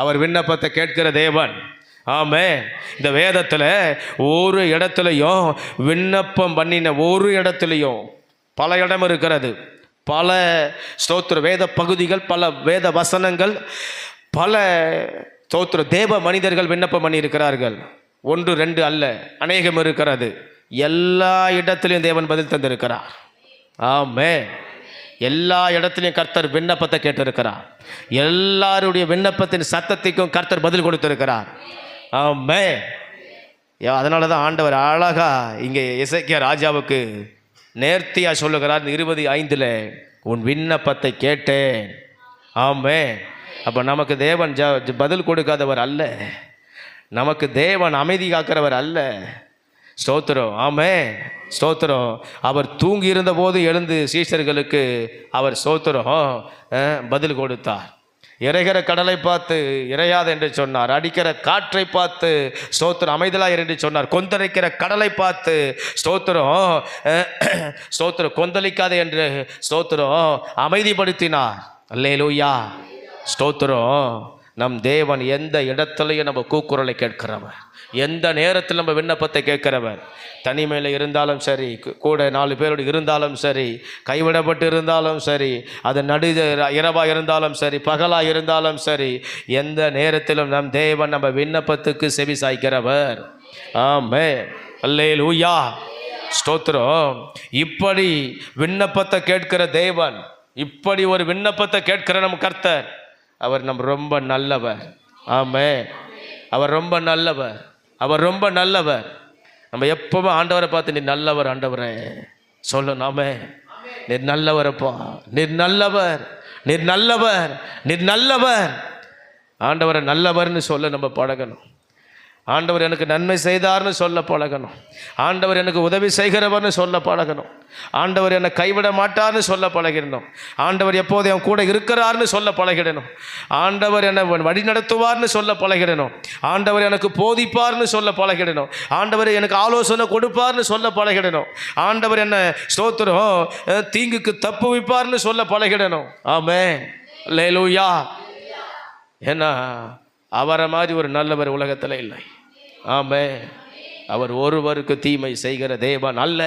அவர் விண்ணப்பத்தை கேட்கிற தேவன். ஆமே. இந்த வேதத்தில் ஒரு இடத்துலையும் விண்ணப்பம் பண்ணின ஒரு இடத்துலையும், பல இடம் இருக்கிறது, பல ஸ்தோத்திர வேத பகுதிகள், பல வேத வசனங்கள், பல ஸ்தோத்திர தேவ மனிதர்கள் விண்ணப்பம் பண்ணி இருக்கிறார்கள். 1 2 அல்ல, அநேகம் இருக்கிறது. எல்லா இடத்திலையும் தேவன் பதில் தந்திருக்கிறார். ஆமே. எல்லா இடத்துலையும் கர்த்தர் விண்ணப்பத்தை கேட்டிருக்கிறார். எல்லாருடைய விண்ணப்பத்தின் சத்தத்துக்கும் கர்த்தர் பதில் கொடுத்திருக்கிறார். ஆமே. அதனால தான் ஆண்டவர் அழகா இங்கே எசேக்கியா ராஜாவுக்கு நேர்த்தியாக சொல்லுகிறார். 20:5 உன் விண்ணப்பத்தை கேட்டேன். ஆமே. அப்போ நமக்கு தேவன் பதில் கொடுக்காதவர் அல்ல, நமக்கு தேவன் அமைதி காக்கிறவர் அல்ல. ஸ்தோத்திரம். ஆமே. ஸ்தோத்திரம். அவர் தூங்கி இருந்த போது எழுந்து சீஷர்களுக்கு அவர் ஸ்தோத்திரம் பதில் கொடுத்தார். இறைகிற கடலை பார்த்து இறையாத என்று சொன்னார். அடிக்கிற காற்றை பார்த்து ஸ்தோத்திரம் அமைதலாயிரு என்று சொன்னார். கொந்தளிக்கிற கடலை பார்த்து ஸ்தோத்திரம் ஸ்தோத்திரம் கொந்தளிக்காதே என்று ஸ்தோத்திரம் அமைதிப்படுத்தினார். அல்லேலூயா. ஸ்தோத்திரம். நம் தேவன் எந்த இடத்துலையும் நம்ம கூக்குரலை கேட்கிறவர், எந்த நேரத்தில் நம்ம விண்ணப்பத்தை கேட்கிறவர். தனிமையில் இருந்தாலும் சரி, கூட 4 பேரோடு இருந்தாலும் சரி, கைவிடப்பட்டு இருந்தாலும் சரி, அது இரவாக இருந்தாலும் சரி, பகலாக இருந்தாலும் சரி, எந்த நேரத்திலும் நம் தேவன் நம்ம விண்ணப்பத்துக்கு செவி சாய்க்கிறவர். ஆமே. அல்லேலூயா. ஸ்தோத்திரம். இப்படி விண்ணப்பத்தை கேட்கிற தேவன், இப்படி ஒரு விண்ணப்பத்தை கேட்கிற நம் கர்த்தர், அவர் நம்ம ரொம்ப நல்லவர். ஆமே. அவர் ரொம்ப நல்லவர், அவர் ரொம்ப நல்லவர். நம்ம எப்பவுமே ஆண்டவரை பார்த்து நீ நல்லவர் ஆண்டவரே சொல்லணும். ஆமே. நீர் நல்லவரப்பா, நீர் நல்லவர், நீர் நல்லவர், நீர் நல்லவர். ஆண்டவரை நல்லவர்னு சொல்ல நம்ம பழகணும். ஆண்டவர் எனக்கு நன்மை செய்தார்னு சொல்ல பழகணும். ஆண்டவர் எனக்கு உதவி செய்கிறவர்னு சொல்ல பழகணும். ஆண்டவர் என்னை கைவிட மாட்டார்னு சொல்ல பழகிடணும். ஆண்டவர் எப்போது என் கூட இருக்கிறார்னு சொல்ல பழகிடணும். ஆண்டவர் என்னை வழி நடத்துவார்னு சொல்ல பழகிடணும். ஆண்டவர் எனக்கு போதிப்பார்னு சொல்ல பழகிடணும். ஆண்டவர் எனக்கு ஆலோசனை கொடுப்பார்னு சொல்ல பழகிடணும். ஆண்டவர் என்னை ஸ்தோத்திரம் தீங்குக்கு தப்புவிப்பார்னு சொல்ல பழகிடணும். ஆமே. அல்லேலூயா. ஏன்னா அவரை மாதிரி ஒரு நல்லவர் உலகத்தில் இல்லை. ஆமே. அவர் ஒருவருக்கு தீமை செய்கிற தேவன் அல்ல.